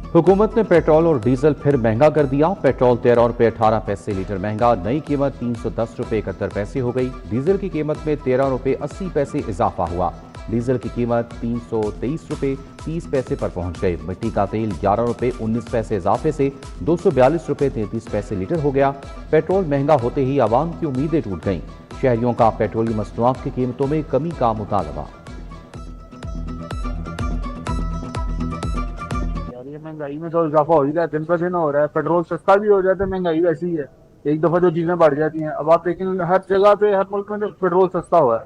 हुकूमत ने पेट्रोल और डीजल फिर महंगा कर दिया। पेट्रोल 13 रुपये 18 पैसे लीटर महंगा, नई कीमत 310 रुपये 71 पैसे हो गई। डीजल की कीमत में 13 रुपये 80 पैसे इजाफा हुआ। डीजल की कीमत 323 रुपये 30 पैसे पर पहुंच गई। मिट्टी का तेल 11 रुपये 19 पैसे इजाफे से 242 रुपये 33 पैसे लीटर हो गया। पेट्रोल महंगा होते ही आवाम की उम्मीदें टूट गईं। शहरियों का पेट्रोलियम मसनूआत की कीमतों में कमी का मुतालबा। महंगाई में तो इजाफा हो ही रहा है, दिन पर दिन हो रहा है। पेट्रोल सस्ता भी हो जाता है, महंगाई वैसी ही है। एक दफा जो चीजें बढ़ जाती हैं, अब आप लेकिन हर जगह पे हर मुल्क में तो पेट्रोल सस्ता हुआ है।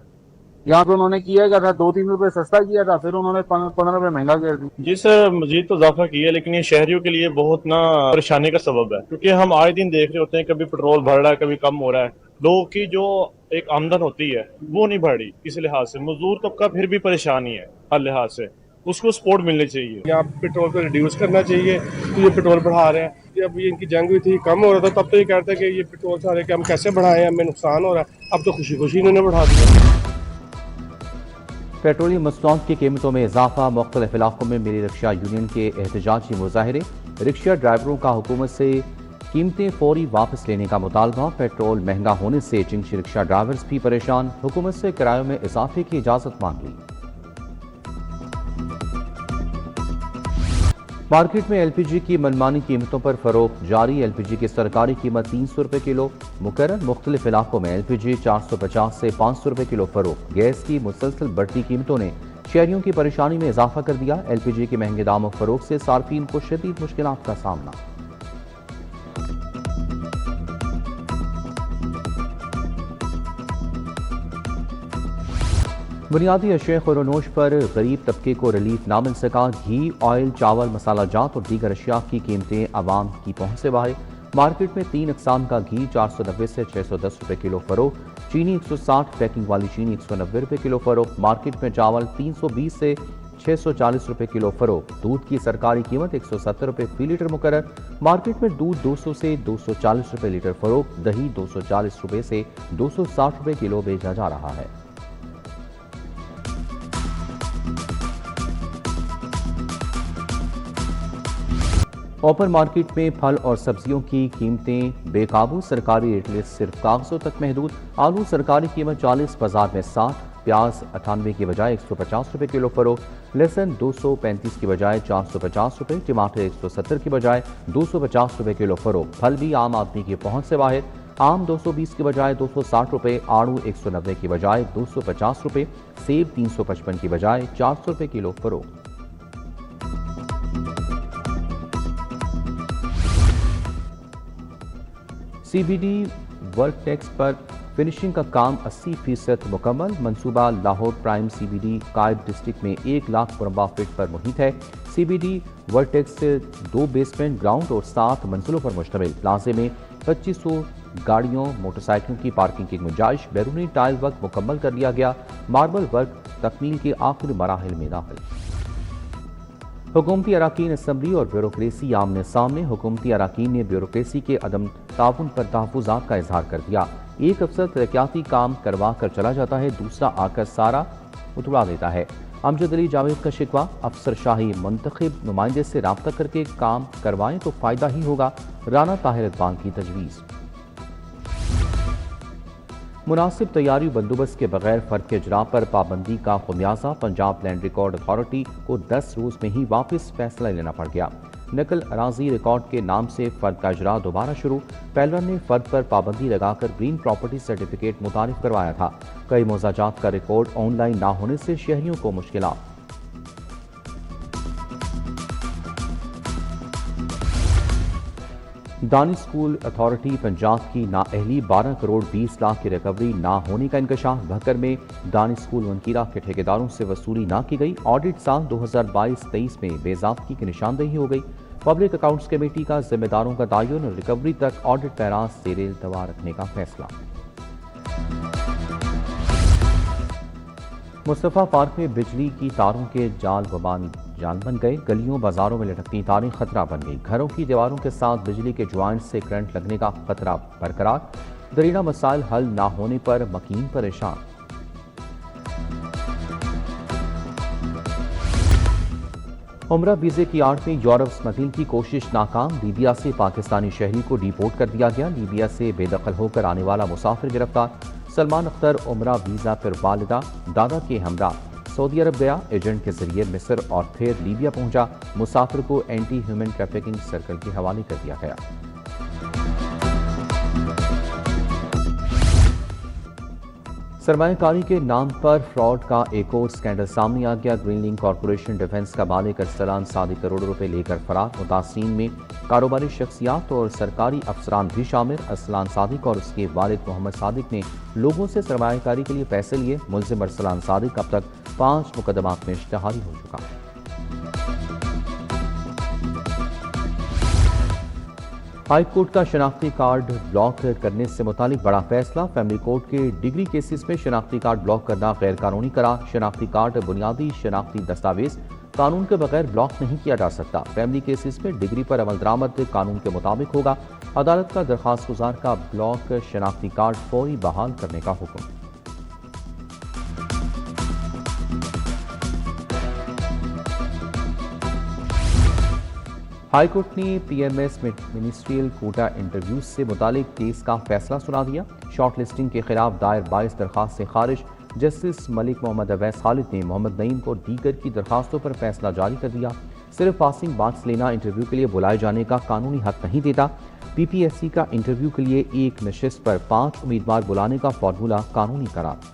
यहाँ पे उन्होंने किया क्या था, 2-3 रुपए सस्ता किया था, फिर उन्होंने 15 रुपए महंगा कर दिया। जी सर, मजीद तो इजाफा किया, लेकिन ये शहरियों के लिए बहुत ना परेशानी का सबब है, क्योंकि हम आए दिन देख रहे होते हैं कभी पेट्रोल बढ़ रहा है, कभी कम हो रहा है। लोगों की जो एक आमदन होती है वो नहीं बढ़ रही। इस लिहाज से मजदूर तबका फिर भी परेशानी है, हर लिहाज से उसको सपोर्ट मिलनी चाहिए। यहाँ पेट्रोल को रिड्यूस करना चाहिए, तो ये पेट्रोल बढ़ा रहे हैं। जब ये इनकी जंग हुई थी, कम हो रहा था, तब तो ये कहते हैं कि ये पेट्रोल सारे के हम कैसे बढ़ाएं, हमें नुकसान हो रहा है। अब तो खुशी खुशी इन्होंने बढ़ा दिया। पेट्रोलियम मसनूआत की कीमतों में इजाफा, मुख्तलिफ इलाकों में मिली रिक्शा यूनियन के एहतजाजी मुजाहरे। रिक्शा ड्राइवरों का हुकूमत से कीमतें फौरी वापस लेने का मुतालबा। पेट्रोल महंगा होने से चिंची रिक्शा ड्राइवर्स भी परेशान, हुकूमत से किरायों में इजाफे की इजाजत मांग ली। मार्केट में एलपीजी की मनमानी कीमतों पर फरोख जारी। एलपीजी की सरकारी कीमत 300 रुपये किलो मुकर्रर। मुख्तलिफ इलाकों में एलपीजी 450 से 500 रुपये किलो फरोख। गैस की मुसलसल बढ़ती कीमतों ने शहरियों की परेशानी में इजाफा कर दिया। एलपीजी के महंगे दामों फरोख से सार्फिन को शदीद मुश्किलात का सामना। बुनियादी अशिया खुरनोश पर गरीब तबके को रिलीफ ना मिल सका। घी, ऑयल, चावल, मसाला जात और दीगर अशिया की कीमतें आवाम की पहुंच से बाहर। मार्केट में 3 अक़साम का घी 490 से 610 रुपये किलो फरोख। चीनी 160, पैकिंग वाली चीनी 190 रुपये किलो फरोख। मार्केट में चावल 320 से 640 रुपये किलो फरोख। दूध की सरकारी कीमत 170 रुपये फी लीटर मुकर्रर। मार्केट में दूध 200 से 240 रुपये लीटर फरोख। दही 240 रुपये से 260 रुपये किलो बेचा जा रहा है। ओपन मार्केट में फल और सब्जियों की कीमतें बेकाबू। सरकारी रेट सिर्फ कागजों तक महदूद। आलू सरकारी कीमत 40, बाजार में 60। प्याज 98 की बजाय 150 रुपये किलो फरोख। लहसुन 235 की बजाय 450 रुपये। टमाटर 170 की बजाय 250 रुपये किलो फरोख। फल भी आम आदमी की पहुंच से बाहर। आम 220 की बजाय 260 रुपये। आड़ू 190 की बजाय 250 रुपये। सेब 355 की बजाय 400 रुपये किलो फरोख। सीबीडी वर्कटेक्स पर फिनिशिंग का काम 80% मुकम्मल। मंसूबा लाहौर प्राइम सीबीडी कायद डिस्ट्रिक्ट में 1 लाख मुरबा फीट पर मुहित है। सीबीडी वर्कटेक्स 2 बेसमेंट, ग्राउंड और 7 मंजिलों पर मुश्तमिल। प्लाजे में 2500 गाड़ियों, मोटरसाइकिलों की पार्किंग की गुंजाइश। बैरूनी टाइल वर्क मुकम्मल कर लिया गया। मार्बल वर्क तकमील के आखिरी मराहिल में दाखिल। हुकूमती अराकीन असम्बली और ब्यूरोक्रेसी आमने सामने। हुकूमती अराकीन ने ब्यूरोक्रेसी के अदम ताउन पर तहफ़्फ़ुज़ात का इजहार कर दिया। एक अफसर तरक्याती काम करवा कर चला जाता है, दूसरा आकर सारा उतरा देता है। अमजद अली जावेद का शिकवा, अफसर शाही मुंतखब नुमाइंदे से रब्ता करके काम करवाएं तो फ़ायदा ही होगा। राना ताहिर इकबाल की तजवीज़। मुनासिब तैयारी बंदोबस्त के बगैर फर्द के इजरा पर पाबंदी का खुमियाजा। पंजाब लैंड रिकॉर्ड अथॉरिटी को 10 रोज में ही वापस फैसला लेना पड़ गया। नकल अराजी रिकॉर्ड के नाम से फर्द का इजरा दोबारा शुरू। पहलवान ने फर्द पर पाबंदी लगाकर ग्रीन प्रॉपर्टी सर्टिफिकेट मुतारिफ करवाया था। कई मोजाजात का रिकॉर्ड ऑनलाइन ना होने से शहरियों को मुश्किलात। दानिश स्कूल अथॉरिटी पंजाब की नाअहली 12 करोड़ 20 लाख की रिकवरी ना होने का इंकशाफ। भक्कर में दानिश स्कूल वनकीरा के ठेकेदारों से वसूली ना की गई। ऑडिट साल 2022-23 में बेज़ाब्ती की निशानदेही हो गई। पब्लिक अकाउंट्स कमेटी का जिम्मेदारों का तयन और रिकवरी तक ऑडिट पैराज जेर इल्तवा रखने का फैसला। मुस्तफा पार्क में बिजली की तारों के जाल बन गए। गलियों बाजारों में लटकती तारें खतरा बन गई। घरों की दीवारों के साथ बिजली के ज्वाइंट से करंट लगने का खतरा बरकरार। दरीना मसाइल हल ना होने पर मकीन परेशान। عمرہ ویزے کی آڑ میں یورپ اسمگلنگ کی کوشش ناکام، لیبیا سے پاکستانی شہری کو ڈیپورٹ کر دیا گیا۔ لیبیا سے بے دخل ہو کر آنے والا مسافر گرفتار۔ سلمان اختر عمرہ ویزا پر والدہ دادا کے ہمراہ سعودی عرب گیا، ایجنٹ کے ذریعے مصر اور پھر لیبیا پہنچا۔ مسافر کو اینٹی ہیومن ٹریفکنگ سرکل کے حوالے کر دیا گیا۔ سرمایہ کاری کے نام پر فراڈ کا ایک اور اسکینڈل سامنے آ گیا۔ گرین لنک کارپوریشن ڈیفنس کا مالک ارسلان صادق کروڑوں روپے لے کر فرار۔ متاثرین میں کاروباری شخصیات اور سرکاری افسران بھی شامل۔ ارسلان صادق اور اس کے والد محمد صادق نے لوگوں سے سرمایہ کاری کے لیے پیسے لیے۔ ملزم ارسلان صادق اب تک 5 مقدمات میں اشتہاری ہو چکا۔ ہائی کورٹ کا شناختی کارڈ بلاک کرنے سے متعلق بڑا فیصلہ۔ فیملی کورٹ کے ڈگری کیسز میں شناختی کارڈ بلاک کرنا غیر قانونی قرار۔ شناختی کارڈ بنیادی شناختی دستاویز قانون کے بغیر بلاک نہیں کیا جا سکتا۔ فیملی کیسز میں ڈگری پر عمل درآمد قانون کے مطابق ہوگا۔ عدالت کا درخواست گزار کا بلاک شناختی کارڈ فوری بحال کرنے کا حکم۔ ہائی کورٹ نے P M S ministerial quota interviews سے متعلق کیس کا فیصلہ سنا دیا۔ شارٹ لسٹنگ کے خلاف دائر 22 درخواست سے خارج۔ جسٹس ملک محمد اویس خالد نے محمد نعیم کو دیگر کی درخواستوں پر فیصلہ جاری کر دیا۔ صرف پاسنگ مارکس لینا انٹرویو کے لیے بلائے جانے کا قانونی حق نہیں دیتا۔ پی پی ایس سی کا انٹرویو کے لیے ایک نشست پر 5 امیدوار بلانے کا فارمولہ قانونی قرار۔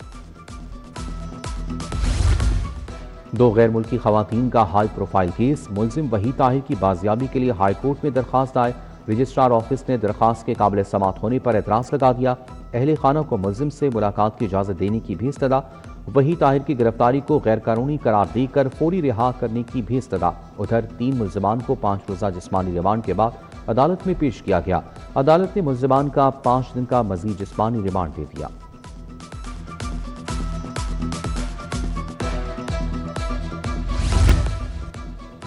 2 غیر ملکی خواتین کا ہائی پروفائل کیس۔ ملزم وحید طاہر کی بازیابی کے لیے ہائی کورٹ میں درخواست دائر۔ رجسٹرار آفس نے درخواست کے قابل سماعت ہونے پر اعتراض لگا دیا۔ اہل خانہ کو ملزم سے ملاقات کی اجازت دینے کی بھی استدعا۔ وحید طاہر کی گرفتاری کو غیر قانونی قرار دے کر فوری رہا کرنے کی بھی استدعا۔ ادھر 3 ملزمان کو 5 روزہ جسمانی ریمانڈ کے بعد عدالت میں پیش کیا گیا۔ عدالت نے ملزمان کا 5 دن کا مزید جسمانی ریمانڈ دے دیا۔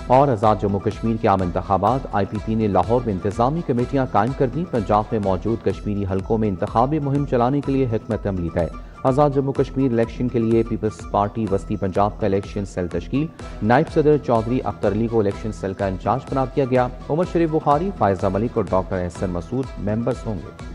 اور آزاد جموں کشمیر کے عام انتخابات۔ آئی پی پی نے لاہور میں انتظامی کمیٹیاں قائم کر دیں۔ پنجاب میں موجود کشمیری حلقوں میں انتخابی مہم چلانے کے لیے حکمت عملی طے۔ آزاد جموں کشمیر الیکشن کے لیے پیپلز پارٹی وسطی پنجاب کا الیکشن سیل تشکیل۔ نائب صدر چودھری اختر علی کو الیکشن سیل کا انچارج بنا دیا گیا۔ عمر شریف بخاری، فائزہ ملک اور ڈاکٹر احسن مسعود ممبرز ہوں گے۔